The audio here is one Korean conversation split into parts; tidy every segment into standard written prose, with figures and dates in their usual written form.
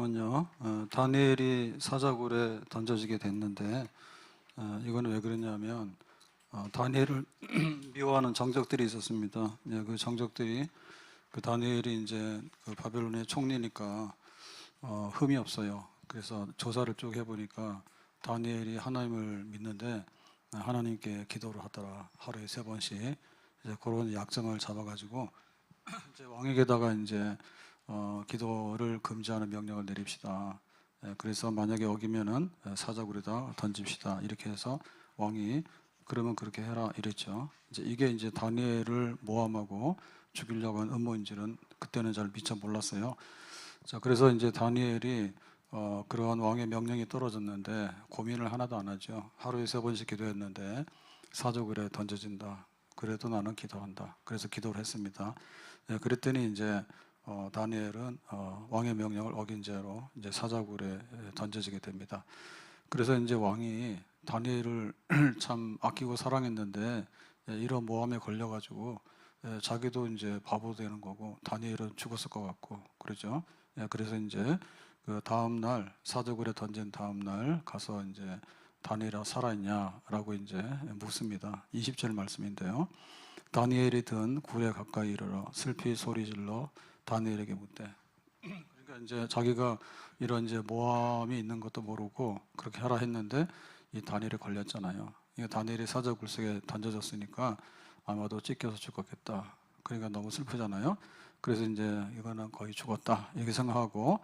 말씀은요, 다니엘이 사자굴에 던져지게 됐는데, 이거는 왜 그러냐면, 다니엘을 미워하는 정적들이 있었습니다. 예, 그 정적들이 그 다니엘이 이제 그 바벨론의 총리니까 흠이 없어요. 그래서 조사를 쭉 해보니까 다니엘이 하나님을 믿는데 하나님께 기도를 하더라. 하루에 3번씩. 이제 그런 약점을 잡아가지고 이제 왕에게다가 이제 기도를 금지하는 명령을 내립시다. 그래서 만약에 어기면은 사자굴에다 던집시다. 이렇게 해서 왕이 그러면 그렇게 해라 이랬죠. 이게 다니엘을 모함하고 죽이려고 한 음모인지는 그때는 잘 미처 몰랐어요. 자, 그래서 이제 다니엘이 그러한 왕의 명령이 떨어졌는데 고민을 하나도 안 하죠. 하루에 3번씩 기도했는데 사자굴에 던져진다. 그래도 나는 기도한다. 그래서 기도를 했습니다. 그랬더니 이제 다니엘은 왕의 명령을 어긴 죄로 이제 사자굴에 던져지게 됩니다. 그래서 이제 왕이 다니엘을 참 아끼고 사랑했는데 이런 모함에 걸려가지고 자기도 이제 바보 되는 거고 다니엘은 죽었을 것 같고 그러죠. 그래서 이제 그 다음 날 사자굴에 던진 다음 날 가서 이제 다니엘아 살아있냐라고 이제 묻습니다. 20절 말씀인데요. 다니엘이 든 굴에 가까이 이르러 슬피 소리질러 다니엘에게 묻되. 그러니까 이제 자기가 이런 이제 모함이 있는 것도 모르고 그렇게 하라 했는데 이 다니엘이 걸렸잖아요. 이 다니엘이 사자굴 속에 던져졌으니까 아마도 찢겨서 죽었겠다. 그러니까 너무 슬프잖아요. 그래서 이제 이거는 거의 죽었다 이렇게 생각하고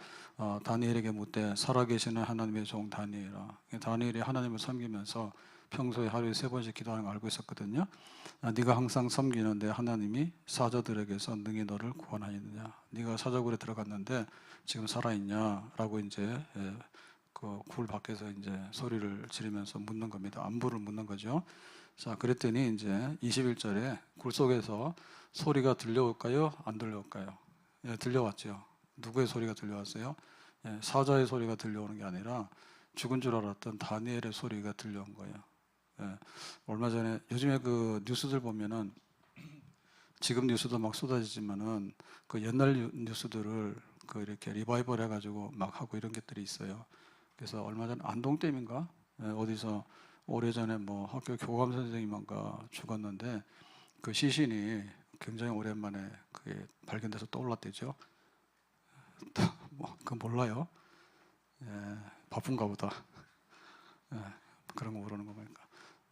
다니엘에게 묻되 살아계시는 하나님의 종 다니엘아. 다니엘이 하나님을 섬기면서 평소에 하루에 3번씩 기도하는 걸 알고 있었거든요. 네가 항상 섬기는데 하나님이 사자들에게서 능히 너를 구원하였느냐? 네가 사자굴에 들어갔는데 지금 살아있냐?라고 이제 그 굴 밖에서 이제 소리를 지르면서 묻는 겁니다. 안부를 묻는 거죠. 자, 그랬더니 이제 21절에 굴 속에서 소리가 들려올까요? 안 들려올까요? 예, 들려왔죠. 누구의 소리가 들려왔어요? 예, 사자의 소리가 들려오는 게 아니라 죽은 줄 알았던 다니엘의 소리가 들려온 거예요. 예, 얼마 전에 요즘에 그 뉴스들 보면은 지금 뉴스도 막 쏟아지지만은 그 옛날 뉴스들을 그 이렇게 리바이벌 해가지고 막 하고 이런 것들이 있어요. 그래서 얼마 전 안동댐인가 어디서 오래전에 뭐 학교 교감 선생님인가 죽었는데 그 시신이 굉장히 오랜만에 그게 발견돼서 떠올랐대죠. 뭐 그건 몰라요. 예, 바쁜가 보다. 예, 그런 거 모르는 거 보니까.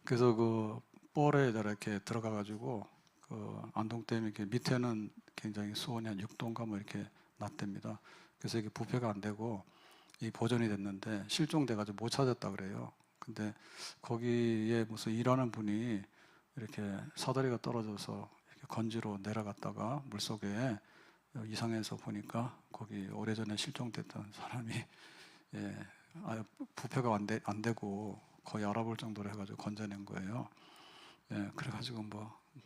그래서 그 뻘에 이렇게 들어가가지고 그 안동댐 이렇게 밑에는 굉장히 수온이 한 6도인가 뭐 이렇게 낮답니다. 그래서 이게 부패가 안 되고 이 보존이 됐는데 실종돼가지고 못 찾았다 그래요. 근데 거기에 무슨 일하는 분이 이렇게 사다리가 떨어져서 이렇게 건지로 내려갔다가 물속에 이상해서 보니까 거기 오래전에 실종됐던 사람이 예, 부패가 안 되고 거의 알아볼 정도로 해가지고 건져낸 거예요. 예, 그래가지고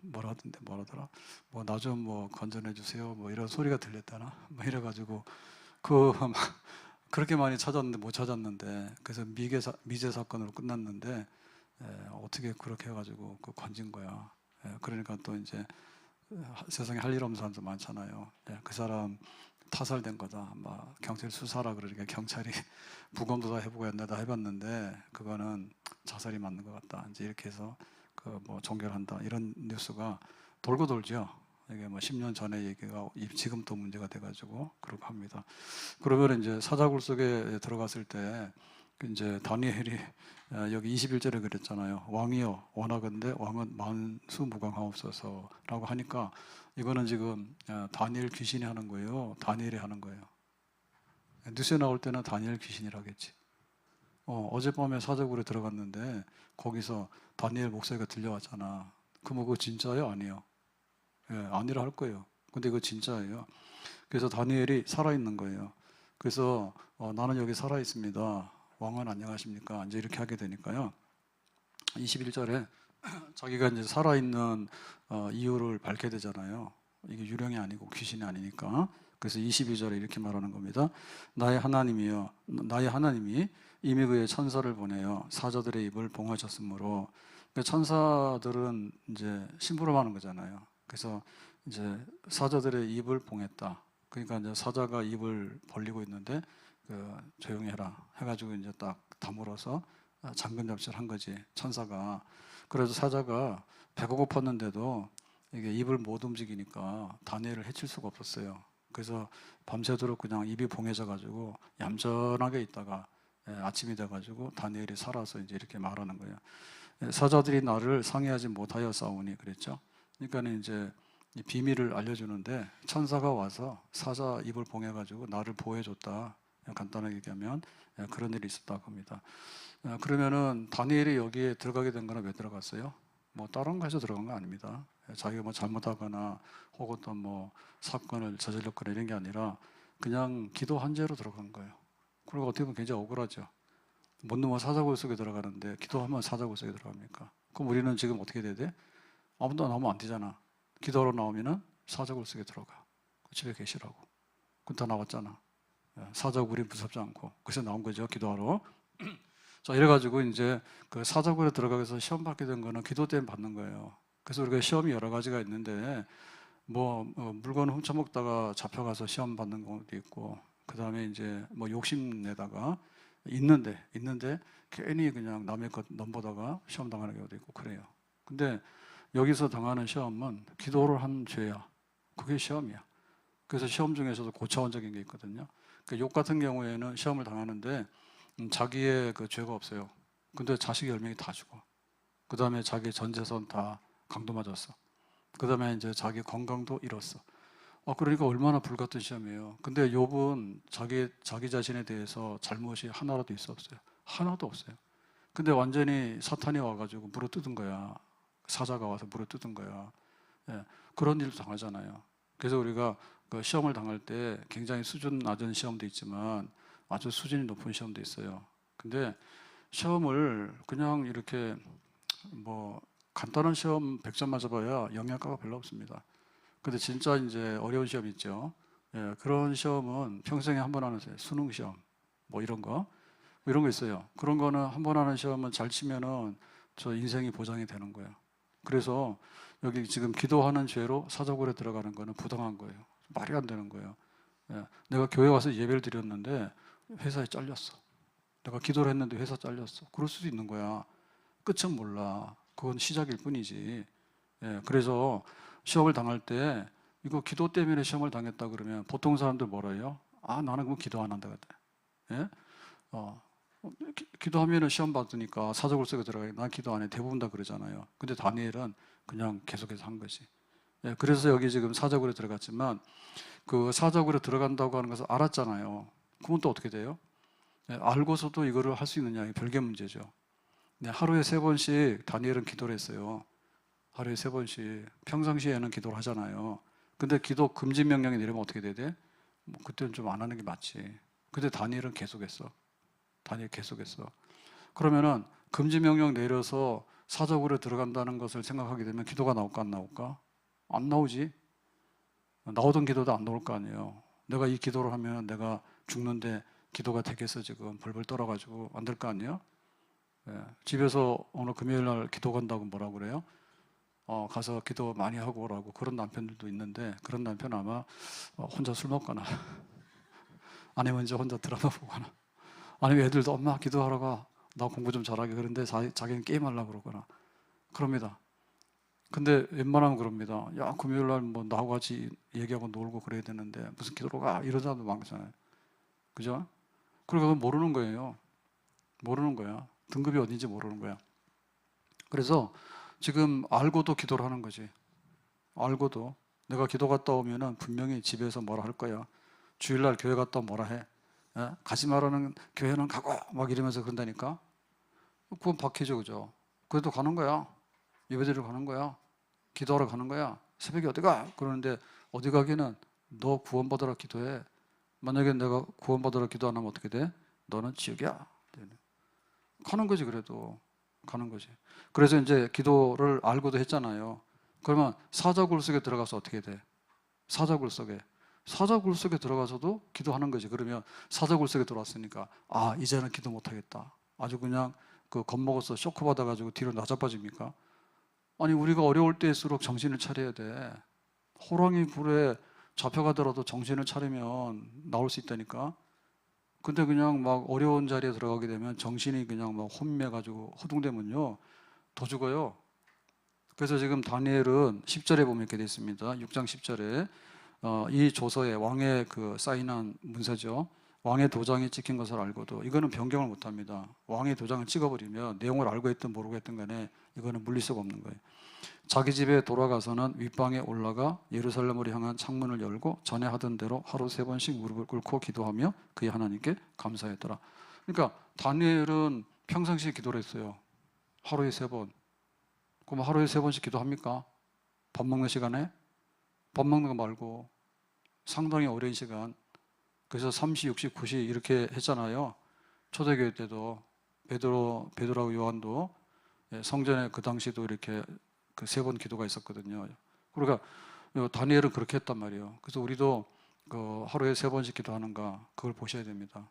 뭐라더라? 뭐 나 좀 뭐 건져내 주세요. 뭐 이런 소리가 들렸다나? 뭐 이래가지고 그 그렇게 많이 찾았는데 못 찾았는데 그래서 미제 사건으로 끝났는데 어떻게 그렇게 해가지고 그 건진 거야. 그러니까 또 이제 세상에 할 일 없는 사람도 많잖아요. 그 사람 타살된 거다. 막 경찰 수사라 그러니까 경찰이 부검도 다 해보고 다 해봤는데 그거는 자살이 맞는 것 같다. 이제 이렇게 해서 그 뭐 종결한다 이런 뉴스가 돌고 돌죠. 이게 뭐 10년 전에 얘기가 지금 또 문제가 돼가지고 그렇게 합니다. 그러면 이제 사자굴 속에 들어갔을 때 이제 다니엘이 여기 21절에 그랬잖아요. 왕이여 원하건대 왕은 만수무강하옵소서라고 하니까 이거는 지금 다니엘 귀신이 하는 거예요. 다니엘이 하는 거예요. 뉴스에 나올 때는 다니엘 귀신이라겠지. 어젯밤에 사자굴에 들어갔는데 거기서 다니엘 목소리가 들려왔잖아. 그거 진짜예요? 아니에요? 예, 아니라 할 거예요. 근데 이거 진짜예요. 그래서 다니엘이 살아있는 거예요. 그래서 나는 여기 살아있습니다. 왕은 안녕하십니까? 이제 이렇게 하게 되니까요. 21절에 자기가 이제 살아있는 이유를 밝게 되잖아요. 이게 유령이 아니고 귀신이 아니니까. 그래서 22절에 이렇게 말하는 겁니다. 나의 하나님이 이미 그의 천사를 보내어 사자들의 입을 봉하셨으므로 그러니까 천사들은 이제 심부름하는 거잖아요. 그래서 이제 사자들의 입을 봉했다. 그러니까 이제 사자가 입을 벌리고 있는데 조용히 해라 해가지고 이제 딱 다물어서 잠금 잡지를 한 거지 천사가. 그래서 사자가 배가 고팠는데도 이게 입을 못 움직이니까 다니엘을 해칠 수가 없었어요. 그래서 밤새도록 그냥 입이 봉해져-가지고 얌전하게 있다가 아침이 돼가지고 다니엘이 살아서 이제 이렇게 말하는 거예요. 사자들이 나를 상해하지 못하여 싸우니 그랬죠. 그러니까 이제 이 비밀을 알려주는데 천사가 와서 사자 입을 봉해가지고 나를 보호해줬다. 간단하게 얘기하면 그런 일이 있었다고 합니다. 그러면은 다니엘이 여기에 들어가게 된 거는 왜 들어갔어요? 뭐 다른 거 해서 들어간 거 아닙니다. 자기가 뭐 잘못하거나 혹은 또 뭐 사건을 저질렀거나 이런 게 아니라 그냥 기도 한 죄로 들어간 거예요. 그리고 어떻게 보면 굉장히 억울하죠. 못 넘어 사자굴 속에 들어가는데 기도하면 사자굴 속에 들어갑니까? 그럼 우리는 지금 어떻게 돼야 돼? 아무도 나오면 안 되잖아. 기도하러 나오면은 사자굴 속에 들어가. 집에 계시라고. 그건 다 나왔잖아. 사자굴이 무섭지 않고. 그래서 나온 거죠. 기도하러. 자, 이래가지고 이제 그 사자굴에 들어가기 위해서 시험 받게 된 거는 기도 때문에 받는 거예요. 그래서 우리가 시험이 여러 가지가 있는데 뭐 물건을 훔쳐먹다가 잡혀가서 시험 받는 것도 있고, 그 다음에 이제 뭐 욕심내다가 있는데 괜히 그냥 남의 것 넘보다가 시험 당하는 경우도 있고 그래요. 근데 여기서 당하는 시험은 기도를 한 죄야. 그게 시험이야. 그래서 시험 중에서도 고차원적인 게 있거든요. 그러니까 욕 같은 경우에는 시험을 당하는데 자기의 그 죄가 없어요. 근데 자식 10명이 다 죽어. 그 다음에 자기 전 재산 다 강도 맞았어. 그 다음에 이제 자기 건강도 잃었어. 그러니까 얼마나 불같은 시험이에요. 근데 욥은 자기 자신에 대해서 잘못이 하나라도 있어 없어요? 하나도 없어요. 근데 완전히 사탄이 와가지고 물어뜯은 거야. 사자가 와서 물어뜯은 거야. 그런 일도 당하잖아요. 그래서 우리가 그 시험을 당할 때 굉장히 수준 낮은 시험도 있지만 아주 수준이 높은 시험도 있어요. 근데 시험을 그냥 이렇게 뭐 간단한 시험 100점 맞아봐야 영양가가 별로 없습니다. 근데 진짜 이제 어려운 시험 있죠. 그런 시험은 평생에 한 번 하는 수능 시험 뭐 이런 거 있어요. 그런 거는 한 번 하는 시험은 잘 치면은 저 인생이 보장이 되는 거예요. 그래서 여기 지금 기도하는 죄로 사자굴에 들어가는 거는 부당한 거예요. 말이 안 되는 거예요. 내가 교회 와서 예배를 드렸는데 회사에 잘렸어. 내가 기도를 했는데 회사 잘렸어. 그럴 수도 있는 거야. 끝은 몰라. 그건 시작일 뿐이지. 그래서 시험을 당할 때 이거 기도 때문에 시험을 당했다 그러면 보통 사람들 뭐라 해요? 나는 그럼 기도 안 한다 그래. 기도하면은 시험 받으니까 사자굴 속에 들어가요. 난 기도 안 해. 대부분 다 그러잖아요. 근데 다니엘은 그냥 계속해서 한 거지. 그래서 여기 지금 사자굴에 들어갔지만 그 사자굴에 들어간다고 하는 것을 알았잖아요. 그건 또 어떻게 돼요? 알고서도 이거를 할 수 있느냐, 별개 문제죠. 하루에 3번씩 다니엘은 기도를 했어요. 하루에 3번씩. 평상시에는 기도를 하잖아요. 근데 기도 금지 명령이 내리면 어떻게 돼야 돼? 뭐 그때는 좀 안 하는 게 맞지. 근데 다니엘은 계속했어. 그러면은 금지 명령 내려서 사자굴에 들어간다는 것을 생각하게 되면 기도가 나올까 안 나올까? 안 나오지. 나오던 기도도 안 나올 거 아니에요. 내가 이 기도를 하면 내가 죽는데 기도가 되겠어 지금 벌벌 떨어가지고 안 될 거 아니에요? 집에서 오늘 금요일 날 기도 간다고 뭐라고 그래요? 가서 기도 많이 하고 오라고. 그런 남편들도 있는데 그런 남편 아마 혼자 술 먹거나 아니면 이제 혼자 드라마 보거나 아니면 애들도 엄마 기도하러 가. 나 공부 좀 잘하게. 그런데 자기는 게임하려고 그러거나 그럽니다. 근데 웬만하면 그럽니다. 야, 금요일 날 뭐 나하고 같이 얘기하고 놀고 그래야 되는데 무슨 기도로 가? 이런 사람도 많잖아요. 그죠? 그리고 그건 모르는 거예요. 모르는 거야. 등급이 어딘지 모르는 거야. 그래서 지금 알고도 기도를 하는 거지. 알고도. 내가 기도 갔다 오면은 분명히 집에서 뭐라 할 거야. 주일날 교회 갔다 뭐라 해. 가지 말라는 교회는 가고 막 이러면서 그런다니까. 그건 박해죠, 그죠? 그래도 가는 거야. 예배드리러 가는 거야. 기도하러 가는 거야. 새벽에 어디 가? 그러는데 어디 가기는 너 구원받으라 기도해. 만약에 내가 구원받으라 기도 안 하면 어떻게 돼? 너는 지옥이야. 가는 거지. 그래도 가는 거지. 그래서 이제 기도를 알고도 했잖아요. 그러면 사자굴 속에 들어가서 어떻게 돼? 사자굴 속에 들어가서도 기도하는 거지. 그러면 사자굴 속에 들어왔으니까 이제는 기도 못하겠다. 아주 그냥 그 겁먹어서 쇼크 받아가지고 뒤로 나자빠집니까? 아니 우리가 어려울 때일수록 정신을 차려야 돼. 호랑이 굴에 잡혀가더라도 정신을 차리면 나올 수 있다니까. 근데 그냥 막 어려운 자리에 들어가게 되면 정신이 그냥 막 혼미해가지고 허둥대면요 더 죽어요. 그래서 지금 다니엘은 10절에 보면 이렇게 되어 있습니다. 6장 10절에 이 조서에 왕의 그 사인한 문서죠. 왕의 도장이 찍힌 것을 알고도 이거는 변경을 못합니다. 왕의 도장을 찍어버리면 내용을 알고 있든 모르고 있든 간에 이거는 물릴 수가 없는 거예요. 자기 집에 돌아가서는 윗방에 올라가 예루살렘으로 향한 창문을 열고 전에 하던 대로 하루 3번씩 무릎을 꿇고 기도하며 그의 하나님께 감사했더라. 그러니까 다니엘은 평상시에 기도를 했어요. 하루에 3번. 그럼 하루에 3번씩 기도합니까? 밥 먹는 시간에? 밥 먹는 거 말고 상당히 오랜 시간. 그래서 3시, 60, 9시 이렇게 했잖아요. 초대교회 때도 베드로하고 요한도 성전에 그 당시도 이렇게 그 3번 기도가 있었거든요. 그러니까 다니엘은 그렇게 했단 말이에요. 그래서 우리도 그 하루에 3번씩 기도하는가 그걸 보셔야 됩니다.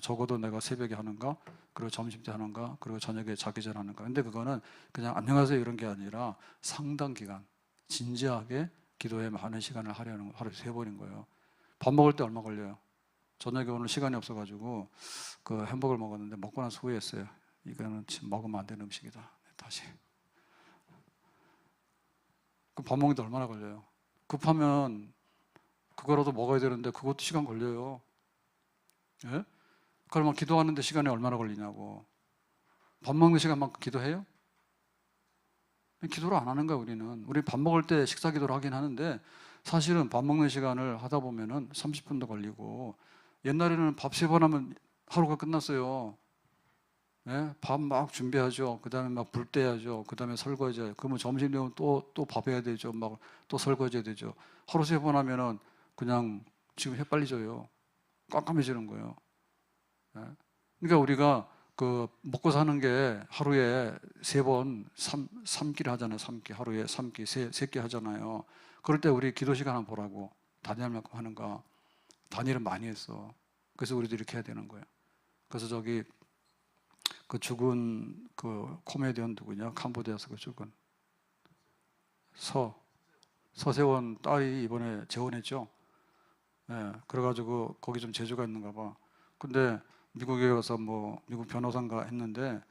적어도 내가 새벽에 하는가, 그리고 점심 때 하는가, 그리고 저녁에 자기 전에 하는가. 근데 그거는 그냥 안녕하세요 이런 게 아니라 상당 기간 진지하게 기도에 많은 시간을 하려는 거. 하루에 3번인 거예요. 밥 먹을 때 얼마 걸려요? 저녁에 오늘 시간이 없어가지고 그 햄버거를 먹었는데 먹고 나서 후회했어요. 이거는 지금 먹으면 안 되는 음식이다. 다시. 그 밥 먹는데 얼마나 걸려요? 급하면 그거라도 먹어야 되는데 그것도 시간 걸려요. 예? 그러면 기도하는데 시간이 얼마나 걸리냐고. 밥 먹는 시간만큼 기도해요? 기도를 안 하는 거야 우리는. 우리 밥 먹을 때 식사 기도를 하긴 하는데 사실은 밥 먹는 시간을 하다 보면은 30분도 걸리고 옛날에는 밥 3번 하면 하루가 끝났어요. 예? 밥 막 준비하죠. 그 다음에 막 불 떼야죠. 그 다음에 설거지. 그러면 점심 되면 또 밥 해야 되죠. 막 또 설거지 해야 되죠. 하루 3번 하면은 그냥 지금 헷갈리져요. 깜깜해지는 거예요. 예? 그러니까 우리가 그 먹고 사는 게 하루에 3번, 3끼를 하잖아요. 3끼. 하루에 3끼, 3끼 하잖아요. 그럴 때 우리 기도 시간 한번 보라고. 다니엘만큼 하는가. 다니엘은 많이 했어. 그래서 우리도 이렇게 해야 되는 거예요. 그래서 저기 그 죽은 그 코미디언 누구냐? 캄보디아에서 그 죽은 서세원 딸이 이번에 재혼했죠. 예, 그래가지고 거기 좀 재주가 있는가 봐. 근데 미국에 가서 뭐 미국 변호사인가 했는데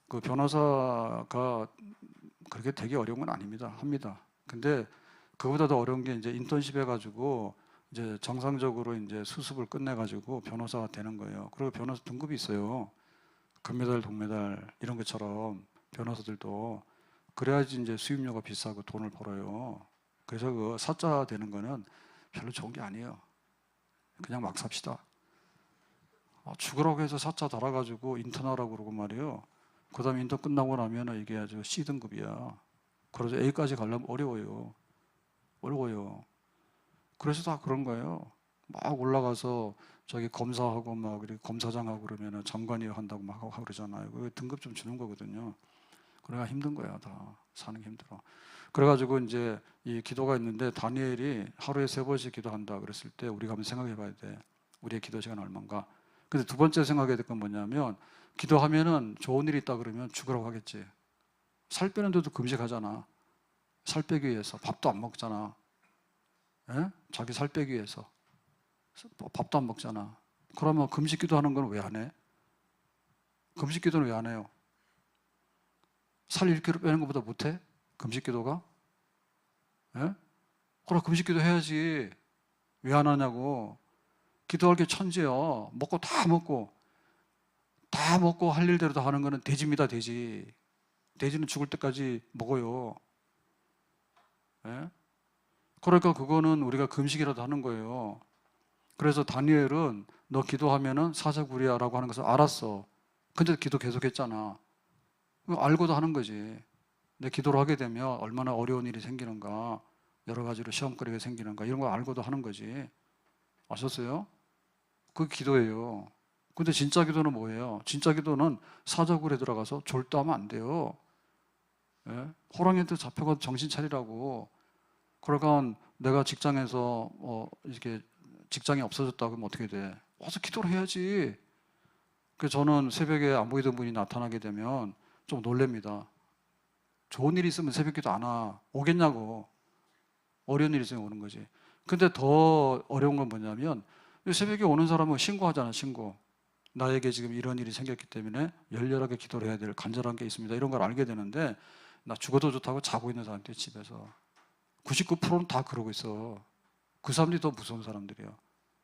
그 변호사가 그렇게 되게 어려운 건 아닙니다. 합니다. 근데 그보다 더 어려운 게 이제 인턴십 해가지고 이제 정상적으로 이제 수습을 끝내가지고 변호사가 되는 거예요. 그리고 변호사 등급이 있어요. 금메달, 동메달 이런 것처럼 변호사들도 그래야지 이제 수임료가 비싸고 돈을 벌어요. 그래서 그 사자 되는 거는 별로 좋은 게 아니에요. 그냥 막 삽시다. 죽으라고 해서 사자 달아가지고 인턴하라고 그러고 말이에요. 그 다음에 인턴 끝나고 나면 이게 아주 C등급이야. 그래서 A까지 가려면 어려워요. 어려워요. 그래서 다 그런 거예요. 막 올라가서 저기 검사하고 막 검사장하고 그러면은 장관이 한다고 막 하고 그러잖아요. 그 등급 좀 주는 거거든요. 그래가 힘든 거야. 다 사는 게 힘들어. 그래가지고 이제 이 기도가 있는데 다니엘이 하루에 3번씩 기도한다 그랬을 때 우리가 한번 생각해 봐야 돼. 우리의 기도 시간 얼마인가. 근데 두 번째 생각해야 될 건 뭐냐면 기도하면은 좋은 일이 있다 그러면 죽으라고 하겠지. 살 빼는데도 금식하잖아. 살 빼기 위해서 밥도 안 먹잖아. 예? 자기 살 빼기 위해서 밥도 안 먹잖아. 그러면 금식 기도하는 건 왜 안 해? 금식 기도는 왜 안 해요? 살 1kg 빼는 것보다 못해? 금식 기도가? 예? 그럼 금식 기도 해야지. 왜 안 하냐고. 기도할 게 천지야. 먹고 다 먹고 할 일대로 다 하는 거는 돼지입니다, 돼지. 돼지는 죽을 때까지 먹어요. 예? 그러니까 그거는 우리가 금식이라도 하는 거예요. 그래서 다니엘은 너 기도하면은 사자굴이야라고 하는 것을 알았어. 근데 기도 계속했잖아. 알고도 하는 거지. 내 기도를 하게 되면 얼마나 어려운 일이 생기는가, 여러 가지로 시험거리가 생기는가 이런 거 알고도 하는 거지. 아셨어요? 그게 기도예요. 근데 진짜 기도는 뭐예요? 진짜 기도는 사자굴에 들어가서 졸도하면 안 돼요. 예? 호랑이한테 잡혀가도 정신 차리라고. 그러니까 내가 직장에서 이렇게 직장이 없어졌다 그러면 어떻게 돼? 와서 기도를 해야지. 그래서 저는 새벽에 안 보이던 분이 나타나게 되면 좀 놀랍니다. 좋은 일이 있으면 새벽 기도 안 와. 오겠냐고. 어려운 일이 있으면 오는 거지. 근데 더 어려운 건 뭐냐면 새벽에 오는 사람은 신고하잖아, 신고. 나에게 지금 이런 일이 생겼기 때문에 열렬하게 기도를 해야 될 간절한 게 있습니다. 이런 걸 알게 되는데 나 죽어도 좋다고 자고 있는 사람들이 집에서 99%는 다 그러고 있어. 그 사람들이 더 무서운 사람들이야.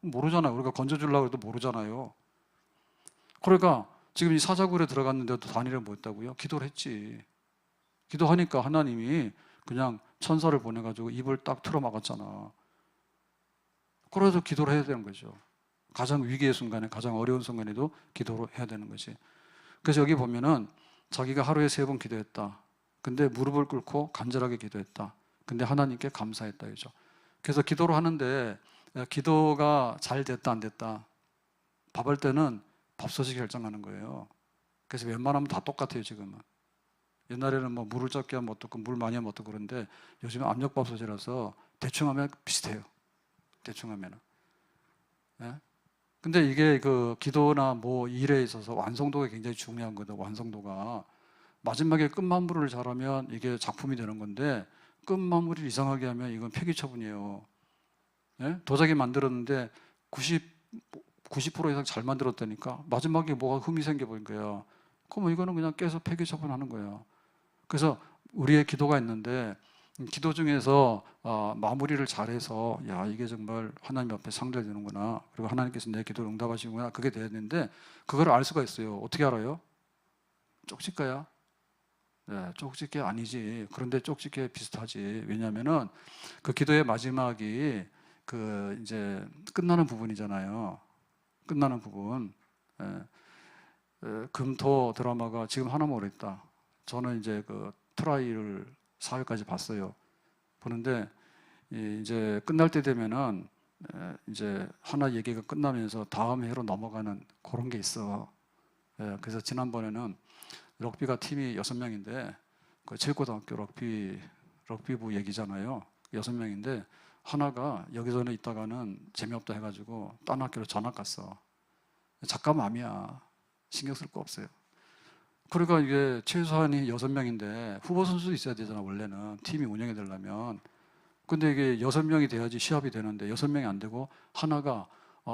모르잖아요. 우리가 건져주려고 해도 모르잖아요. 그러니까 지금 이 사자굴에 들어갔는데도 다니엘은 뭐 했다고요? 기도를 했지. 기도하니까 하나님이 그냥 천사를 보내가지고 입을 딱 틀어막았잖아. 그래서 기도를 해야 되는 거죠. 가장 위기의 순간에, 가장 어려운 순간에도 기도를 해야 되는 거지. 그래서 여기 보면은 자기가 하루에 3번 기도했다. 근데 무릎을 꿇고 간절하게 기도했다. 근데 하나님께 감사했다. 그죠? 그래서 기도를 하는데 기도가 잘 됐다 안 됐다 밥할 때는 밥솥이 결정하는 거예요. 그래서 웬만하면 다 똑같아요. 지금은. 옛날에는 뭐 물을 적게 하면 어떻고 물 많이 하면 어떻고 그런데 요즘은 압력밥솥이라서 대충 하면 비슷해요. 대충 하면은. 예? 근데 이게 그 기도나 뭐 일에 있어서 완성도가 굉장히 중요한 거다. 완성도가. 마지막에 끝마무리를 잘하면 이게 작품이 되는 건데 끝마무리를 이상하게 하면 이건 폐기 처분이에요. 예? 도자기 만들었는데 90% 이상 잘 만들었다니까 마지막에 뭐가 흠이 생겨버린 거야. 그러면 이거는 그냥 깨서 폐기 처분하는 거야. 그래서 우리의 기도가 있는데 기도 중에서 마무리를 잘해서 야 이게 정말 하나님 앞에 상달되는구나. 그리고 하나님께서 내 기도를 응답하시는구나. 그게 돼야 되는데 그걸 알 수가 있어요. 어떻게 알아요? 쪽집게야? 네, 쪽집게 아니지. 그런데 쪽집게 비슷하지. 왜냐하면은 그 기도의 마지막이 그 이제 끝나는 부분이잖아요. 끝나는 부분. 예, 금토 드라마가 지금 하나 모르겠다. 저는 이제 그 트라이를 4회까지 봤어요. 보는데 이제 끝날 때 되면은 이제 하나 얘기가 끝나면서 다음 회로 넘어가는 그런 게 있어. 그래서 지난번에는 럭비가 팀이 6명인데 그 체육고등학교 럭비부 얘기잖아요. 6명인데 하나가 여기서는 있다가는 재미없다 해가지고 딴 학교로 전학 갔어. 작가 맘이야. 신경 쓸 거 없어요. 그러니까 이게 최소한이 6명인데 후보 선수도 있어야 되잖아. 원래는 팀이 운영이 되려면. 근데 이게 6명이 돼야지 시합이 되는데 6명이 안 되고 하나가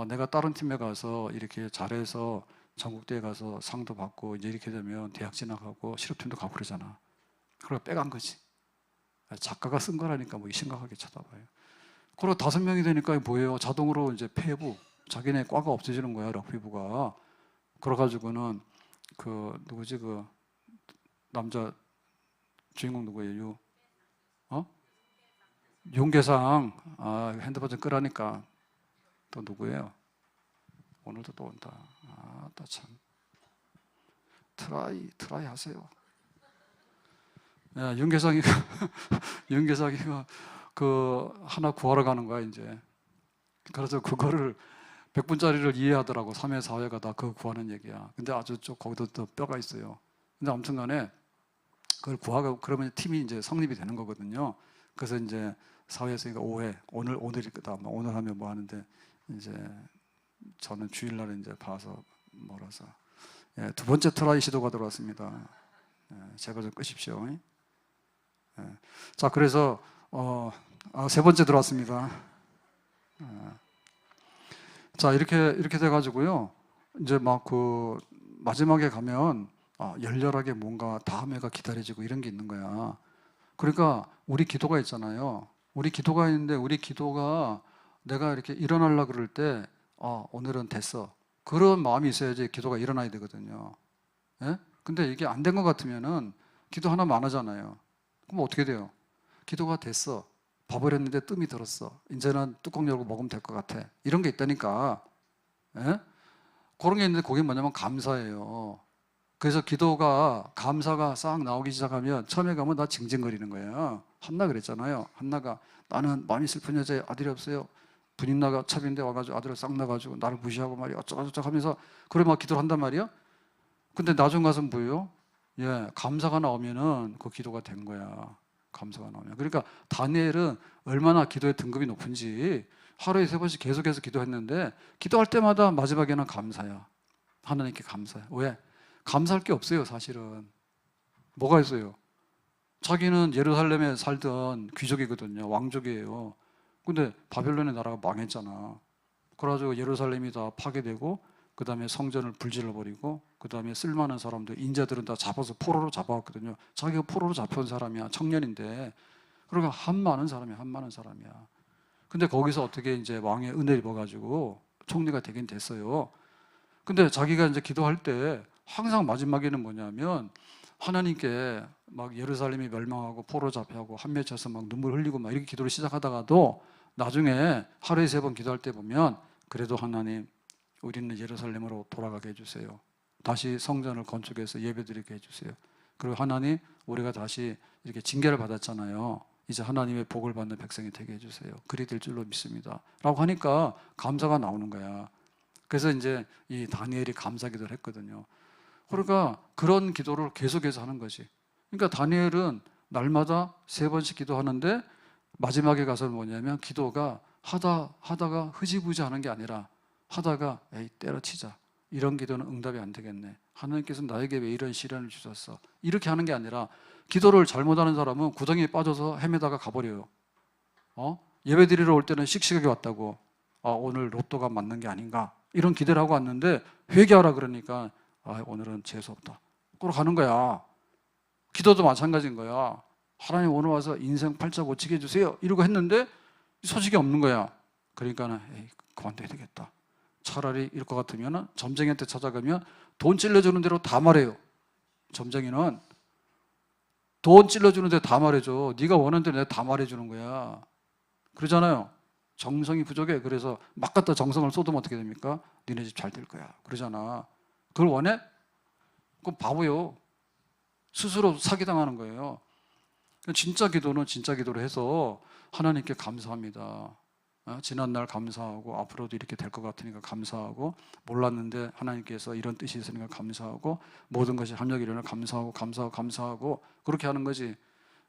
내가 다른 팀에 가서 이렇게 잘해서 전국대회 가서 상도 받고 이제 이렇게 되면 대학 진학하고 실업팀도 가고 그러잖아. 그러고 빼간 거지. 작가가 쓴 거라니까 뭐 심각하게 쳐다봐요. 그리고 5명이 되니까 뭐예요? 자동으로 이제 폐부, 자기네 과가 없어지는 거야, 럭비부가. 그래가지고는 그 누구지 그 남자 주인공 누구예요? 윤계상. 핸드폰 좀 끄라니까. 또 누구예요? 오늘도 또 온다. 또 참. 트라이 하세요. 야, 윤계상이가 그 하나 구하러 가는 거야 이제. 그래서 그거를 100분짜리를 이해하더라고. 3회, 4회가 다 그거 구하는 얘기야. 근데 아주 거기도 또 뼈가 있어요. 근데 아무튼 간에 그걸 구하고 그러면 팀이 이제 성립이 되는 거거든요. 그래서 이제 4회 했으니까 5회. 오늘이 끝다. 오늘 하면 뭐 하는데 이제 저는 주일날 이제 봐서 몰아서. 예, 2번째 트라이 시도가 들어왔습니다. 제발 좀 끄십시오. 자, 그래서 3번째 들어왔습니다. 자, 이렇게 돼가지고요. 이제 막 그 마지막에 가면 열렬하게 뭔가 다음 해가 기다려지고 이런 게 있는 거야. 그러니까 우리 기도가 있잖아요. 우리 기도가 있는데 우리 기도가 내가 이렇게 일어나려고 그럴 때 오늘은 됐어. 그런 마음이 있어야지 기도가 일어나야 되거든요. 예? 근데 이게 안 된 것 같으면은 기도 하나만 안 하잖아요. 그럼 어떻게 돼요? 기도가 됐어. 밥을 했는데 뜸이 들었어. 이제는 뚜껑 열고 먹으면 될 것 같아. 이런 게 있다니까. 예? 그런 게 있는데 그게 뭐냐면 감사예요. 그래서 기도가 감사가 싹 나오기 시작하면 처음에 가면 나 징징거리는 거예요. 한나 그랬잖아요. 한나가 나는 마음이 슬픈 여자에 아들이 없어요. 분인 나가 첩인데 와가지고 아들을 싹 낳아가지고 나를 무시하고 말이야 어쩌고저쩌고 하면서 그래 막 기도를 한단 말이야. 근데 나중 가서 뭐예요? 예, 감사가 나오면은 그 기도가 된 거야. 감사가 나오면. 그러니까 다니엘은 얼마나 기도의 등급이 높은지 하루에 3번씩 계속해서 기도했는데 기도할 때마다 마지막에는 감사야. 하나님께 감사해. 왜? 감사할 게 없어요, 사실은. 뭐가 있어요? 자기는 예루살렘에 살던 귀족이거든요. 왕족이에요. 근데 바벨론의 나라가 망했잖아. 그래가지고 예루살렘이 다 파괴되고 그 다음에 성전을 불질러버리고, 그 다음에 쓸만한 사람들, 인자들은 다 잡아서 포로로 잡아왔거든요. 자기가 포로로 잡혀온 사람이야. 청년인데. 그러니까 한 많은 사람이야. 근데 거기서 어떻게 이제 왕의 은혜를 입어가지고 총리가 되긴 됐어요. 근데 자기가 이제 기도할 때 항상 마지막에는 뭐냐면 하나님께 막 예루살렘이 멸망하고 포로 잡혀하고 한 맺혀서 막 눈물 흘리고 막 이렇게 기도를 시작하다가도 나중에 하루에 3번 기도할 때 보면 그래도 하나님 우리는 예루살렘으로 돌아가게 해주세요. 다시 성전을 건축해서 예배드리게 해주세요. 그리고 하나님 우리가 다시 이렇게 징계를 받았잖아요. 이제 하나님의 복을 받는 백성이 되게 해주세요. 그리 될 줄로 믿습니다. 라고 하니까 감사가 나오는 거야. 그래서 이제 이 다니엘이 감사 기도를 했거든요. 그러니까 그런 기도를 계속해서 하는 거지. 그러니까 다니엘은 날마다 3번씩 기도하는데 마지막에 가서는 뭐냐면 기도가 하다가 흐지부지 하는 게 아니라 하다가 에이 때려치자. 이런 기도는 응답이 안 되겠네. 하나님께서 나에게 왜 이런 시련을 주셨어. 이렇게 하는 게 아니라 기도를 잘못하는 사람은 구덩이에 빠져서 헤매다가 가버려요. 예배 드리러 올 때는 씩씩하게 왔다고. 오늘 로또가 맞는 게 아닌가. 이런 기대를 하고 왔는데 회개하라 그러니까 오늘은 재수없다. 그러고 가는 거야. 기도도 마찬가지인 거야. 하나님 오늘 와서 인생 팔자 고치게 해주세요. 이러고 했는데 소식이 없는 거야. 그러니까 에이, 그만둬야 되겠다. 차라리 이럴 것 같으면 점쟁이한테 찾아가면 돈 찔러주는 대로 다 말해요. 점쟁이는 돈 찔러주는 대로 다 말해줘. 네가 원하는 대로 내가 다 말해주는 거야. 그러잖아요. 정성이 부족해. 그래서 막 갖다 정성을 쏟으면 어떻게 됩니까? 니네 집 잘 될 거야. 그러잖아. 그걸 원해? 그럼 바보요. 스스로 사기당하는 거예요. 진짜 기도는 진짜 기도로 해서 하나님께 감사합니다. 지난날 감사하고 앞으로도 이렇게 될 것 같으니까 감사하고 몰랐는데 하나님께서 이런 뜻이 있으니까 감사하고 모든 것이 합력이 일어나 감사하고 그렇게 하는 거지.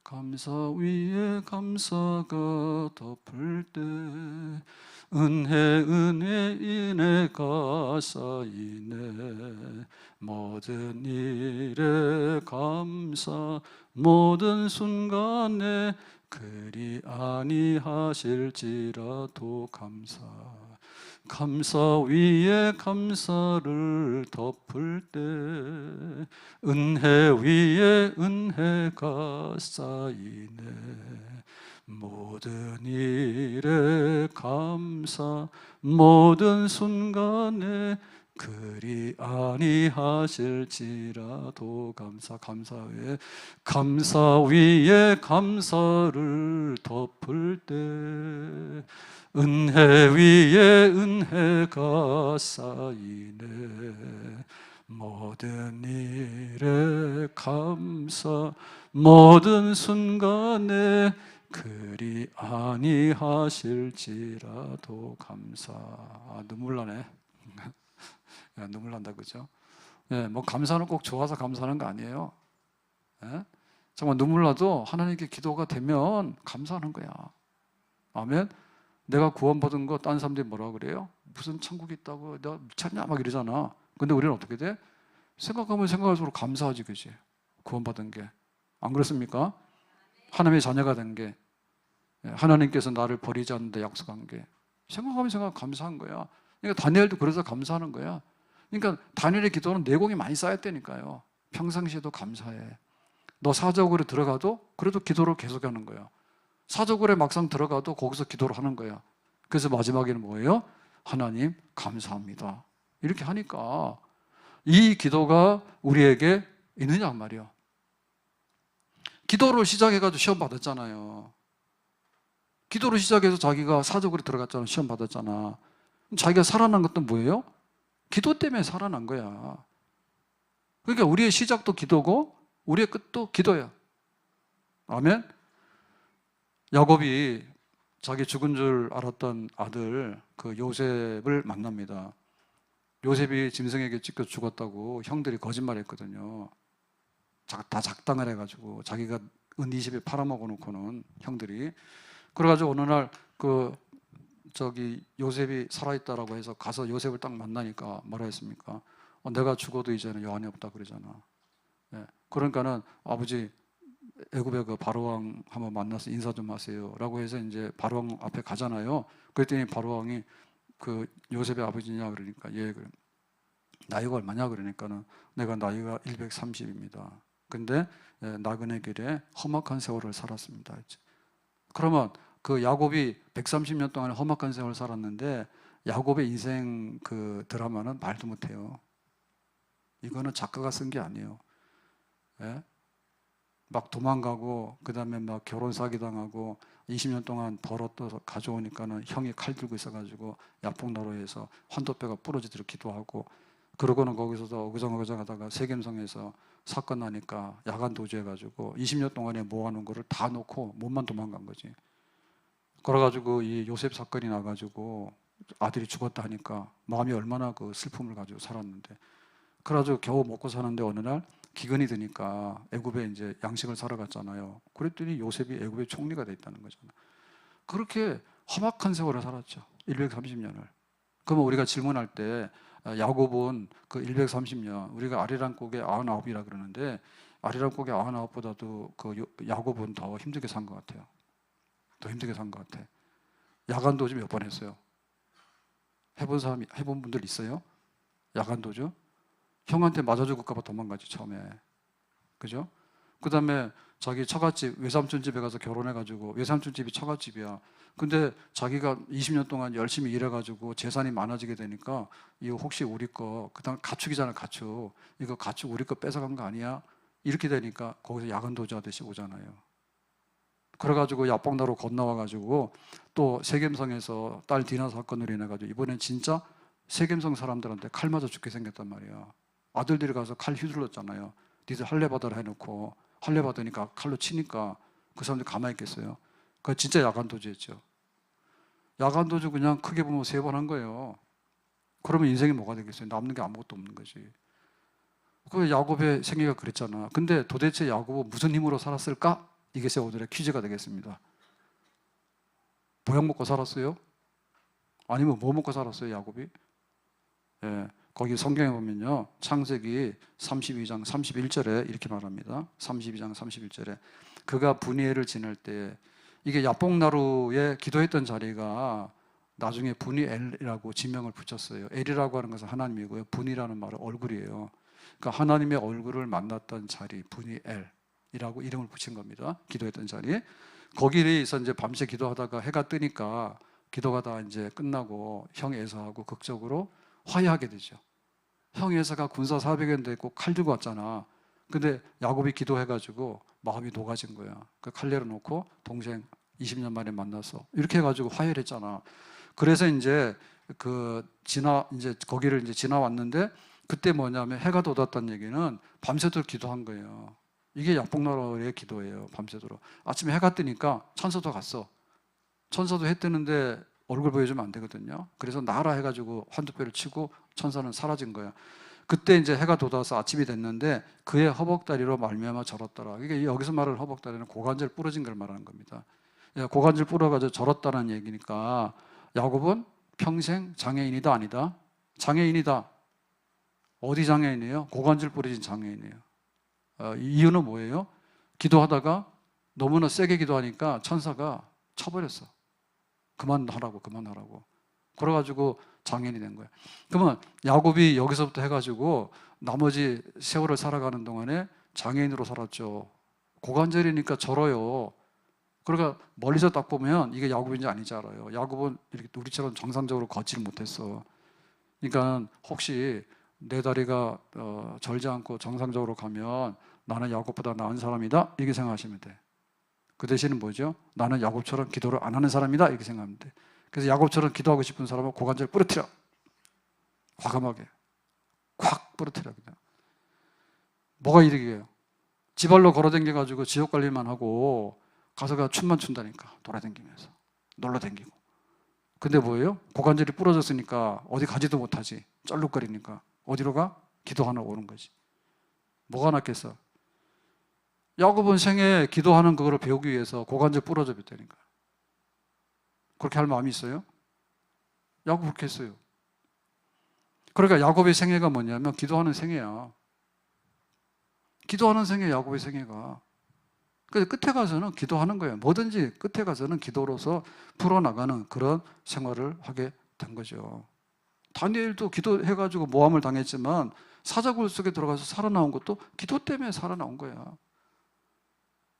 감사 위에 감사가 덮을 때 은혜가 쌓이네. 모든 일에 감사 모든 순간에 그리 아니하실지라도 감사 위에 감사를 덮을 때 은혜 위에 은혜가 쌓이네. 모든 일에 감사 모든 순간에 그리 아니하실지라도 감사 위에 감사를 덮을 때 은혜 위에 은혜가 쌓이네. 모든 일에 감사 모든 순간에 그리 아니하실지라도 감사. 눈물 나네. 눈물 난다 그죠? 뭐 감사는 꼭 좋아서 감사하는 거 아니에요. 정말 눈물 나도 하나님께 기도가 되면 감사하는 거야. 아멘. 내가 구원받은 거 딴 사람들이 뭐라 그래요? 무슨 천국이 있다고 내가 미쳤냐 막 이러잖아. 근데 우리는 어떻게 돼? 생각하면 생각할수록 감사하지, 그지? 구원받은 게. 안 그렇습니까? 하나님의 자녀가 된 게, 하나님께서 나를 버리지 않는데 약속한 게, 생각하면 감사한 거야. 그러니까 다니엘도 그래서 감사하는 거야. 그러니까 다니엘의 기도는 내공이 많이 쌓였다니까요. 평상시에도 감사해. 너 사적으로 들어가도 그래도 기도를 계속하는 거야. 사적으로 막상 들어가도 거기서 기도를 하는 거야. 그래서 마지막에는 뭐예요? 하나님 감사합니다. 이렇게 하니까 이 기도가 우리에게 있느냐 말이야. 기도를 시작해가지고 시험 받았잖아요. 기도를 시작해서 자기가 사적으로 들어갔잖아. 시험 받았잖아. 자기가 살아난 것도 뭐예요? 기도 때문에 살아난 거야. 그러니까 우리의 시작도 기도고 우리의 끝도 기도야. 아멘? 야곱이 자기 죽은 줄 알았던 아들 그 요셉을 만납니다. 요셉이 짐승에게 찢겨 죽었다고 형들이 거짓말했거든요. 다 작당을 해가지고 자기가 은 20에 팔아먹어 놓고는 형들이. 그래가지고 어느 날 요셉이 살아있다라고 해서 가서 요셉을 딱 만나니까 뭐라 했습니까? 내가 죽어도 이제는 여한이 없다 그러잖아. 그러니까는 아버지 애굽의 그 바로왕 한번 만나서 인사 좀 하세요라고 해서 이제 바로왕 앞에 가잖아요. 그랬더니 바로왕이 그 요셉의 아버지냐 그러니까 예. 나이가 얼마냐 그러니까는 내가 나이가 130입니다. 근데 나그네 길에 험악한 세월을 살았습니다. 그러면 그 야곱이 130년 동안 험악한 세월을 살았는데 야곱의 인생 그 드라마는 말도 못해요. 이거는 작가가 쓴 게 아니에요. 예? 막 도망가고 그 다음에 막 결혼 사기당하고 20년 동안 벌었다 가져오니까는 형이 칼 들고 있어가지고 야폭나루에서 환도뼈가 부러지도록 기도하고, 그러고는 거기서도 어그정어그정 하다가 세겜성에서 사건 나니까 야간 도주해가지고 20년 동안에 모아놓은 거를 다 놓고 몸만 도망간 거지. 그래가지고 이 요셉 사건이 나가지고 아들이 죽었다 하니까 마음이 얼마나 그 슬픔을 가지고 살았는데, 그래가지고 겨우 먹고 사는데 어느 날 기근이 드니까 애굽에 이제 양식을 사러 갔잖아요. 그랬더니 요셉이 애굽의 총리가 돼 있다는 거잖아요. 그렇게 험악한 세월을 살았죠. 130년을. 그러면 우리가 질문할 때 야곱은 그 130년, 우리가 아리랑곡의 99이라 그러는데 아리랑곡의 99보다도 그 야곱은 더 힘들게 산 것 같아요. 더 힘들게 산 것 같아. 야간 도주 몇 번 했어요? 해본 분들 있어요? 야간 도주? 형한테 맞아 죽을까 봐 도망가지 처음에. 그죠? 그 다음에 자기 처갓집, 외삼촌 집에 가서 결혼해가지고, 외삼촌 집이 처갓집이야. 근데 자기가 20년 동안 열심히 일해가지고 재산이 많아지게 되니까 이거 혹시 우리 거, 그 다음 가축이잖아, 가축. 이거 가축 우리 거 뺏어간 거 아니야? 이렇게 되니까 거기서 야간 도주하듯이 오잖아요. 그래가지고 야복나루 건너와가지고 또 세겜성에서 딸 디나 사건으로 인해가지고 이번엔 진짜 세겜성 사람들한테 칼 맞아 죽게 생겼단 말이야. 아들들이 가서 칼 휘둘렀잖아요. 니들 할례 받아라 해놓고 할례 받으니까 칼로 치니까 그 사람들 가만히 있겠어요? 그거 진짜 야간도주였죠. 야간도주 그냥 크게 보면 3번 한 거예요. 그러면 인생이 뭐가 되겠어요? 남는 게 아무것도 없는 거지. 그 야곱의 생애가 그랬잖아. 근데 도대체 야곱은 무슨 힘으로 살았을까? 이게 제 오늘의 퀴즈가 되겠습니다. 보약 먹고 살았어요? 아니면 뭐 먹고 살았어요, 야곱이? 예, 거기 성경에 보면요, 창세기 32장 31절에 이렇게 말합니다. 32장 31절에 그가 분이엘을 지낼 때, 이게 야복나루에 기도했던 자리가 나중에 분이엘이라고 지명을 붙였어요. 엘이라고 하는 것은 하나님이고요, 분이라는 말은 얼굴이에요. 그러니까 하나님의 얼굴을 만났던 자리, 분이엘이라고 이름을 붙인 겁니다. 기도했던 자리. 거기에서 이제 밤새 기도하다가 해가 뜨니까 기도가 다 이제 끝나고 형 에서하고 극적으로 화해하게 되죠. 형 에서가 군사 400연 있고 칼 들고 왔잖아. 근데 야곱이 기도해가지고 마음이 녹아진 거야. 그 칼 내려놓고 동생 20년 만에 만나서 이렇게 해가지고 화해를 했잖아. 그래서 이제 이제 거기를 이제 지나왔는데, 그때 뭐냐면 해가 돋았다는 얘기는 밤새도록 기도한 거예요. 이게 야복나루의 기도예요. 밤새도록. 아침에 해가 뜨니까 천사도 갔어. 천사도 해 뜨는데 얼굴 보여주면 안 되거든요. 그래서 나라 해가지고 환두뼈를 치고 천사는 사라진 거야. 그때 이제 해가 돋아서 아침이 됐는데 그의 허벅다리로 말미암아 절었더라. 이게 여기서 말하는 허벅다리는 고관절 부러진 걸 말하는 겁니다. 고관절 부러가지고 절었다는 얘기니까 야곱은 평생 장애인이다 아니다? 장애인이다. 어디 장애인이에요? 고관절 부러진 장애인이에요. 이유는 뭐예요? 기도하다가 너무나 세게 기도하니까 천사가 쳐버렸어. 그만하라고. 그래가지고 장애인이 된 거야. 그러면 야곱이 여기서부터 해가지고 나머지 세월을 살아가는 동안에 장애인으로 살았죠. 고관절이니까 절어요. 그러니까 멀리서 딱 보면 이게 야곱인지 아닌지 알아요. 야곱은 이렇게 우리처럼 정상적으로 걷지를 못했어. 그러니까 혹시 내 다리가 절지 않고 정상적으로 가면 나는 야곱보다 나은 사람이다, 이렇게 생각하시면 돼. 그 대신은 뭐죠? 나는 야곱처럼 기도를 안 하는 사람이다, 이렇게 생각하면 돼. 그래서 야곱처럼 기도하고 싶은 사람은 고관절 부러뜨려. 과감하게 콱 부러뜨려. 그냥 뭐가 이득이에요? 지발로 걸어다녀가지고 지옥 관리만 하고 가서가 춤만 춘다니까. 돌아다니면서 놀러다니고. 근데 뭐예요? 고관절이 부러졌으니까 어디 가지도 못하지. 쩔룩거리니까 어디로 가? 기도하러 오는 거지. 뭐가 낫겠어? 야곱은 생애 기도하는 그거를 배우기 위해서 고관절 부러져 버렸다니까. 그렇게 할 마음이 있어요? 야곱 그렇게 했어요. 그러니까 야곱의 생애가 뭐냐면 기도하는 생애야. 기도하는 생애, 야곱의 생애가. 그래서 끝에 가서는 기도하는 거예요. 뭐든지 끝에 가서는 기도로서 풀어나가는 그런 생활을 하게 된 거죠. 다니엘도 기도해가지고 모함을 당했지만 사자굴 속에 들어가서 살아나온 것도 기도 때문에 살아나온 거야.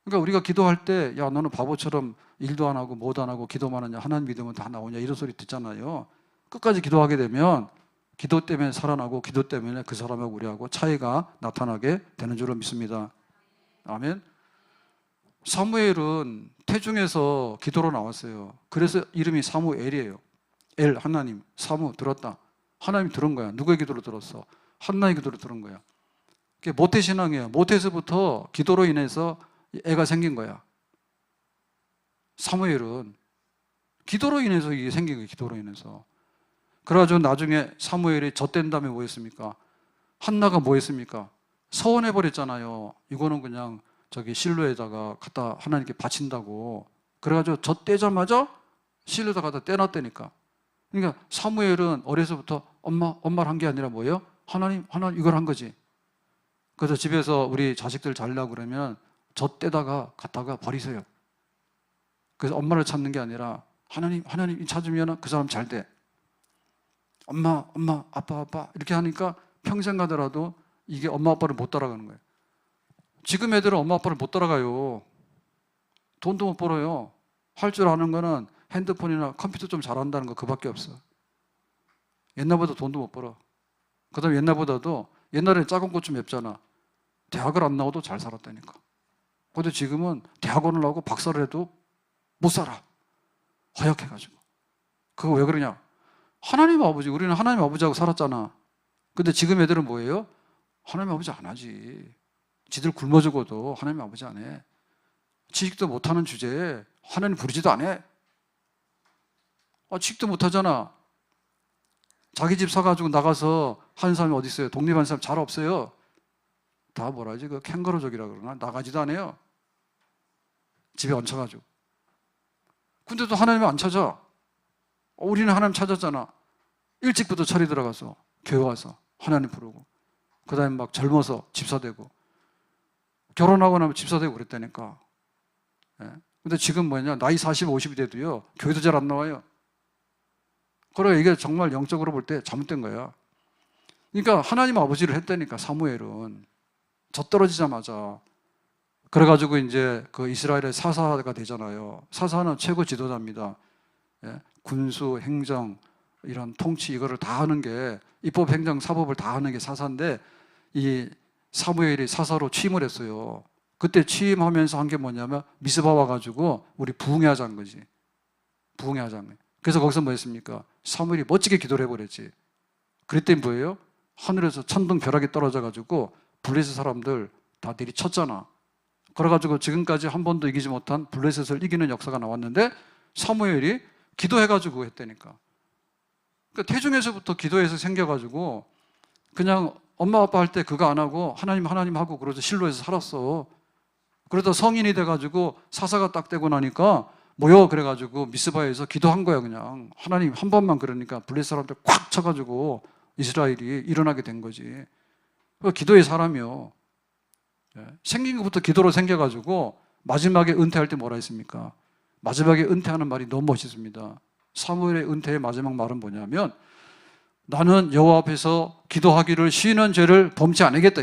그러니까 우리가 기도할 때, 야, 너는 바보처럼 일도 안 하고 뭐도 안 하고 기도만 하냐, 하나님 믿으면 다 나오냐, 이런 소리 듣잖아요. 끝까지 기도하게 되면 기도 때문에 살아나고 기도 때문에 그 사람하고 우리하고 차이가 나타나게 되는 줄로 믿습니다. 아멘. 사무엘은 태중에서 기도로 나왔어요. 그래서 이름이 사무엘이에요. 엘, 하나님. 사무, 들었다. 하나님이 들은 거야. 누구의 기도를 들었어? 한나의 기도를 들은 거야. 그게 모태신앙이에요. 모태에서부터 기도로 인해서 애가 생긴 거야. 사무엘은 기도로 인해서 이게 생긴 거예요. 기도로 인해서. 그래가지고 나중에 사무엘이 젖된 다음에 뭐 했습니까? 한나가 뭐 했습니까? 서원해버렸잖아요. 이거는 그냥 저기 실로에다가 갖다 하나님께 바친다고. 그래가지고 젖대자마자 실로에다 갖다 떼놨다니까. 그러니까 사무엘은 어려서부터 엄마를 한 게 아니라 뭐예요? 하나님 이걸 한 거지. 그래서 집에서 우리 자식들 자려고 그러면 젖대다가 갖다가 버리세요. 그래서 엄마를 찾는 게 아니라 하나님 찾으면 그 사람 잘 돼. 엄마, 아빠 이렇게 하니까 평생 가더라도 이게 엄마 아빠를 못 따라가는 거예요. 지금 애들은 엄마 아빠를 못 따라가요. 돈도 못 벌어요. 할 줄 아는 거는 핸드폰이나 컴퓨터 좀 잘한다는 거 그밖에 없어. 옛날보다 돈도 못 벌어. 그 다음에 옛날에 작은 것 좀 맵잖아. 대학을 안 나와도 잘 살았다니까. 근데 지금은 대학원을 나오고 박사를 해도 못 살아. 허약해가지고. 그거 왜 그러냐? 하나님 아버지, 우리는 하나님 아버지하고 살았잖아. 근데 지금 애들은 뭐예요? 하나님 아버지 안 하지. 지들 굶어 죽어도 하나님 아버지 안 해. 취직도 못하는 주제에 하나님 부르지도 안 해. 취직도 못하잖아. 자기 집 사가지고 나가서 하는 사람이 어디 있어요? 독립하는 사람 잘 없어요. 다 뭐라지? 그 캥거루족이라 그러나? 나가지도 안 해요. 집에 얹혀가지고. 근데도 하나님을 안 찾아. 우리는 하나님 찾았잖아. 일찍부터 철이 들어가서 교회 와서 하나님 부르고, 그 다음에 막 젊어서 집사되고, 결혼하고 나면 집사되고 그랬다니까. 예. 근데 지금 뭐냐, 나이 40, 50이 돼도요, 교회도 잘 안 나와요. 그래, 이게 정말 영적으로 볼 때 잘못된 거야. 그러니까 하나님 아버지를 했다니까, 사무엘은. 젖떨어지자마자. 그래가지고 이제 그 이스라엘의 사사가 되잖아요. 사사는 최고 지도자입니다. 예? 군수, 행정, 이런 통치 이거를 다 하는 게, 입법, 행정, 사법을 다 하는 게 사사인데, 이 사무엘이 사사로 취임을 했어요. 그때 취임하면서 한 게 뭐냐면 미스바 와가지고 우리 부흥회 하자는 거지. 부흥회 하자는 거예요. 그래서 거기서 뭐 했습니까? 사무엘이 멋지게 기도를 해버렸지. 그랬더니 뭐예요? 하늘에서 천둥 벼락이 떨어져가지고 블레셋 사람들 다 내리쳤잖아. 그래가지고 지금까지 한 번도 이기지 못한 블레셋을 이기는 역사가 나왔는데, 사무엘이 기도해가지고 했다니까. 그러니까 태중에서부터 기도해서 생겨가지고 그냥 엄마 아빠 할 때 그거 안 하고 하나님 하고 그러죠. 실로에서 살았어. 그러다 성인이 돼가지고 사사가 딱 되고 나니까 모여 그래가지고 미스바에서 기도한 거야. 그냥 하나님 한 번만. 그러니까 블레셋 사람들 꽉 쳐가지고 이스라엘이 일어나게 된 거지. 기도의 사람이요. 생긴 것부터 기도로 생겨가지고 마지막에 은퇴할 때 뭐라 했습니까? 마지막에 은퇴하는 말이 너무 멋있습니다. 사무엘의 은퇴의 마지막 말은 뭐냐면, 나는 여호와 앞에서 기도하기를 쉬는 죄를 범치 않겠다.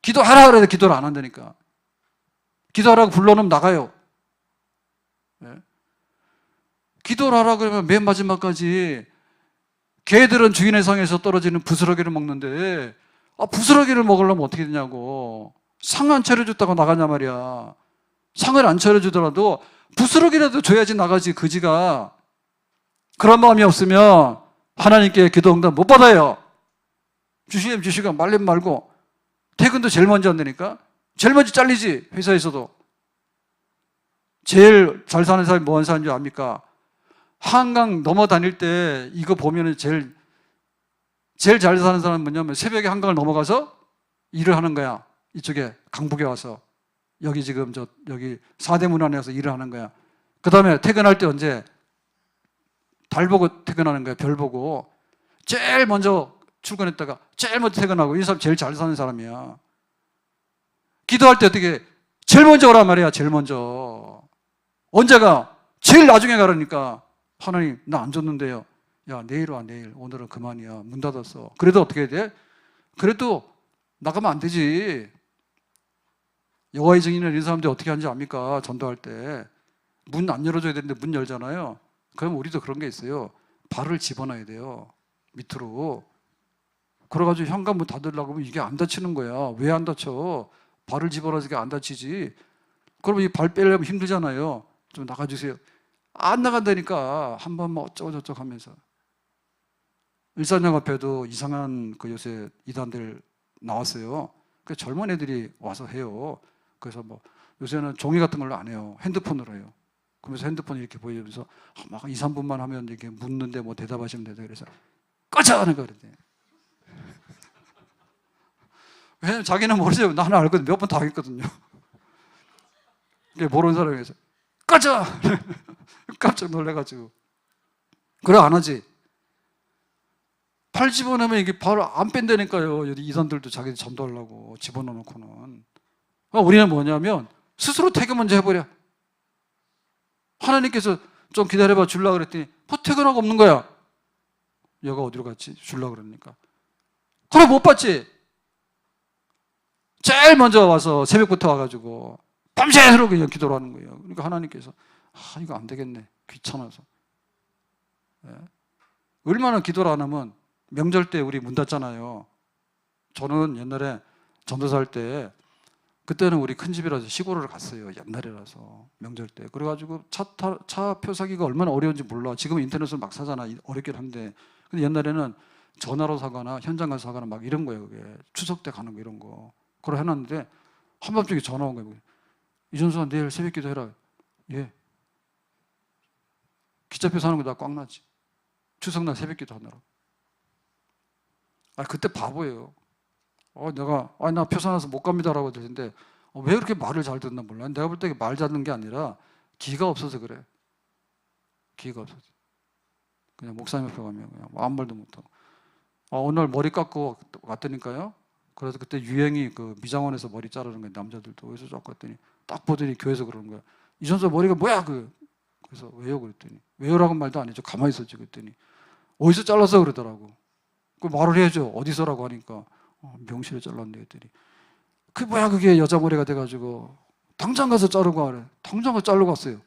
기도하라 그래도 기도를 안 한다니까. 기도하라고 불러놓으면 나가요. 기도를 하라 그러면 맨 마지막까지, 개들은 주인의 상에서 떨어지는 부스러기를 먹는데, 부스러기를 먹으려면 어떻게 되냐고. 상 안 차려줬다고 나가냐 말이야. 상을 안 차려주더라도 부스러기라도 줘야지 나가지, 그지가. 그런 마음이 없으면 하나님께 기도 응답 못 받아요. 주시고 말림 말고. 퇴근도 제일 먼저 한다니까. 제일 먼저 잘리지, 회사에서도. 제일 잘 사는 사람이 뭐 하는 사람인 줄 압니까? 한강 넘어 다닐 때 이거 보면은 제일 잘 사는 사람은 뭐냐면, 새벽에 한강을 넘어가서 일을 하는 거야. 이쪽에 강북에 와서. 여기 지금 여기 사대문 안에 와서 일을 하는 거야. 그 다음에 퇴근할 때 언제? 달 보고 퇴근하는 거야. 별 보고. 제일 먼저 출근했다가 제일 먼저 퇴근하고, 이 사람 제일 잘 사는 사람이야. 기도할 때 어떻게? 제일 먼저 오란 말이야. 제일 먼저. 언제가? 제일 나중에 가라니까. 하나님 나 안 줬는데요. 야, 내일 와, 내일. 오늘은 그만이야. 문 닫았어. 그래도 어떻게 해야 돼? 그래도 나가면 안 되지. 여호와의 증인을 이런 사람들이 어떻게 하는지 압니까? 전도할 때. 문 안 열어줘야 되는데 문 열잖아요. 그럼 우리도 그런 게 있어요. 발을 집어넣어야 돼요. 밑으로. 그래가지고 현관문 닫으려고 하면 이게 안 닫히는 거야. 왜 안 닫혀? 발을 집어넣어서 이게 안 닫히지. 그러면 이 발 빼려면 힘들잖아요. 좀 나가주세요. 안 나간다니까. 한 번만 어쩌고저쩌고 하면서. 일산영합회도 이상한 그 요새 이단들 나왔어요. 그 젊은 애들이 와서 해요. 그래서 뭐 요새는 종이 같은 걸로 안 해요. 핸드폰으로 해요. 그러면서 핸드폰 이렇게 보여주면서 막 2, 3분만 하면 이렇게 묻는데 뭐 대답하시면 된다. 그래서 꺼져! 하는 거 그랬대. 왜냐면 자기는 모르죠. 나는 알거든. 몇 번 당했거든요. 모르는 사람에서 꺼져! 깜짝 놀래가지고. 그래 안 하지. 팔 집어넣으면 이게 바로 안 뺀다니까요. 이단들도 자기들 전도하려고 집어넣어놓고는. 우리는 뭐냐면 스스로 퇴근 먼저 해버려. 하나님께서 좀 기다려봐 주려고 그랬더니 퇴근하고 없는 거야. 얘가 어디로 갔지? 주려고 그러니까. 그래 못 봤지? 제일 먼저 와서 새벽부터 와가지고 밤새도록 그냥 기도를 하는 거예요. 그러니까 하나님께서 이거 안 되겠네. 귀찮아서. 네. 얼마나 기도를 안 하면 명절 때 우리 문 닫잖아요. 저는 옛날에 전도사 할 때 그때는 우리 큰 집이라서 시골을 갔어요. 옛날이라서 명절 때. 그래가지고 차표 사기가 얼마나 어려운지 몰라. 지금 인터넷으로 막 사잖아. 어렵긴 한데. 근데 옛날에는 전화로 사거나 현장 가서 사거나 막 이런 거예요. 그게 추석 때 가는 거 이런 거. 그걸 해놨는데 한밤중에 전화 온 거예요. 이전수가 내일 새벽 기도해라. 예. 기차표 사는 거 다 꽉 나지. 추석날 새벽 기도 하느라. 그때 바보예요. 나 표 사놔서 못 갑니다라고 하는데 왜 그렇게 말을 잘 듣나 몰라. 내가 볼 때 말 잘 듣는 게 아니라 기가 없어서 그래. 기가 없어서. 그냥 목사님 앞에 가면 그냥 아무 말도 못하고. 오늘 머리 깎고 왔다니까요. 그래서 그때 유행이 그 미장원에서 머리 자르는 거예요. 남자들도. 그래서 쫙 갔더니 딱 보더니 교회에서 그러는 거야. 이전서 머리가 뭐야? 그래서 왜요? 그랬더니 왜요라고 말도 안 했죠. 가만히 있었지. 그랬더니 어디서 잘라서 그러더라고. 그 말을 해야죠. 어디서라고 하니까 명실에 잘랐네 했더니 뭐야 그게 여자 머리가 돼가지고 당장 가서 자르고 하래. 당장 가서 자르고 왔어요.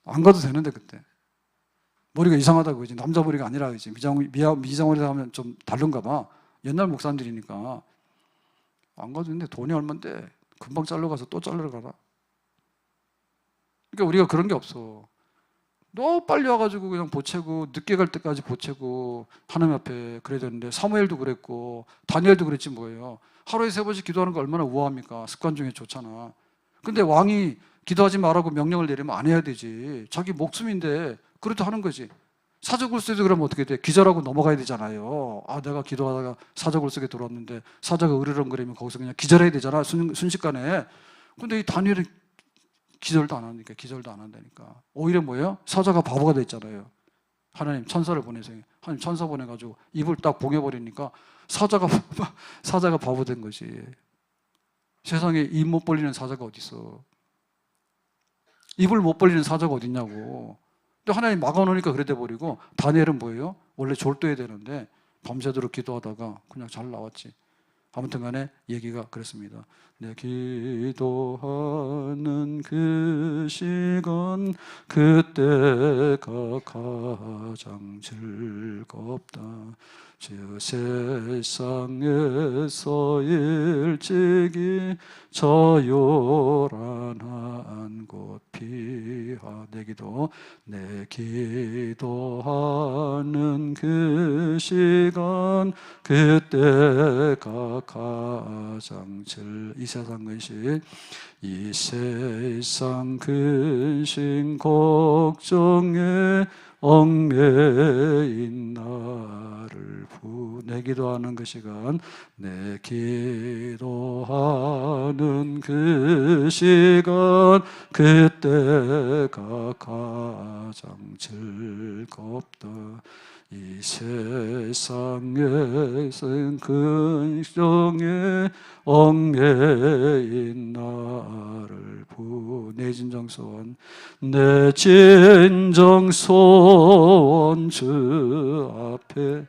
안 가도 되는데 그때 머리가 이상하다고 이제 남자 머리가 아니라 이제 미장원에서 하면 좀 다른가 봐. 옛날 목사님들이니까 안 가도 되는데 돈이 얼만데 금방 자르고 가서 또 자르러 가라. 그러니까 우리가 그런 게 없어. 너무 빨리 와가지고 그냥 보채고 늦게 갈 때까지 보채고 하나님 앞에 그래야 되는데 사무엘도 그랬고 다니엘도 그랬지 뭐예요. 하루에 3번씩 기도하는 거 얼마나 우아합니까? 습관 중에 좋잖아. 근데 왕이 기도하지 말라고 명령을 내리면 안 해야 되지. 자기 목숨인데 그래도 하는 거지. 사적을 쓰도 그러면 어떻게 돼? 기절하고 넘어가야 되잖아요. 내가 기도하다가 사적을 쓰게 들어왔는데 사자가 으르렁거리면 거기서 그냥 기절해야 되잖아. 순식간에. 근데 이 다니엘은 기절도 안 한다니까. 오히려 뭐예요? 사자가 바보가 됐잖아요. 하나님 천사를 보내서 하나님 천사 보내가지고 입을 딱 봉해버리니까 사자가 바보 된 거지. 세상에 입 못 벌리는 사자가 어디 있어? 입을 못 벌리는 사자가 어디 있냐고. 또 하나님 막아놓으니까 그래 돼버리고 다니엘은 뭐예요? 원래 졸도해야 되는데 밤새도록 기도하다가 그냥 잘 나왔지. 아무튼 간에 얘기가 그랬습니다. 내 기도하는 그 시간 그때가 가장 즐겁다. 저 세상에서 일찍이 저 요란한 곳 피하 내 기도하는 그 시간 그때가 가장 이 세상 근심 이 세상 근심 걱정에 얽매인 나를 내 기도하는 그 시간 내 기도하는 그 시간 그때가 가장 즐겁다. 이 세상에서 근심에 얽매인 나를 주 내 진정소원 내 진정소원 주 앞에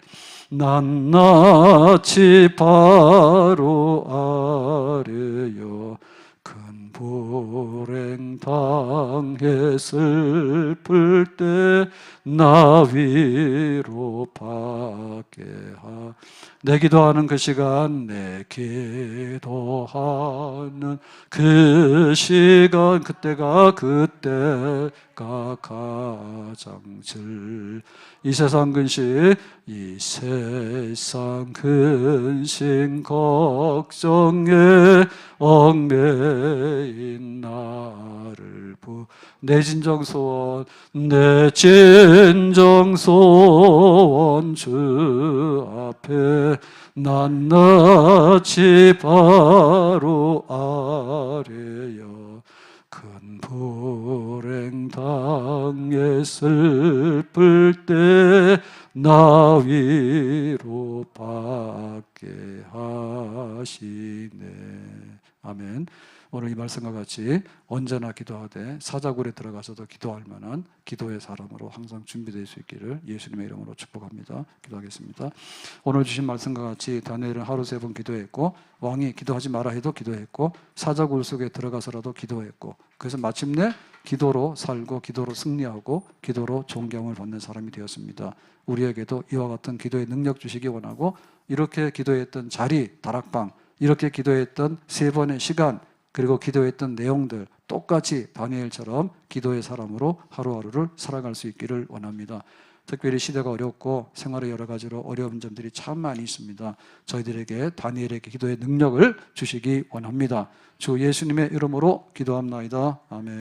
낱낱이 바로 아뢰어 큰 불행 당해 슬플 때 나 위로 받게 하. 내 기도하는 그 시간, 내 기도하는 그 시간, 그때가 가장 이 세상 근심, 이 세상 근심 걱정에 얽매인 나를 내 진정소원 내 진정소원 주 앞에 낱낱이 바로 아뢰어 큰 불행 당해 슬플 때 나 위로 받게 하시네. 아멘. 오늘 이 말씀과 같이 언제나 기도하되 사자굴에 들어가서도 기도할 만한 기도의 사람으로 항상 준비될 수 있기를 예수님의 이름으로 축복합니다. 기도하겠습니다. 오늘 주신 말씀과 같이 다니엘은 하루 3번 기도했고 왕이 기도하지 마라 해도 기도했고 사자굴 속에 들어가서라도 기도했고 그래서 마침내 기도로 살고 기도로 승리하고 기도로 존경을 받는 사람이 되었습니다. 우리에게도 이와 같은 기도의 능력 주시기 원하고 이렇게 기도했던 자리, 다락방, 이렇게 기도했던 3번의 시간 그리고 기도했던 내용들 똑같이 다니엘처럼 기도의 사람으로 하루하루를 살아갈 수 있기를 원합니다. 특별히 시대가 어렵고 생활의 여러 가지로 어려운 점들이 참 많이 있습니다. 저희들에게 다니엘에게 기도의 능력을 주시기 원합니다. 주 예수님의 이름으로 기도합나이다. 아멘.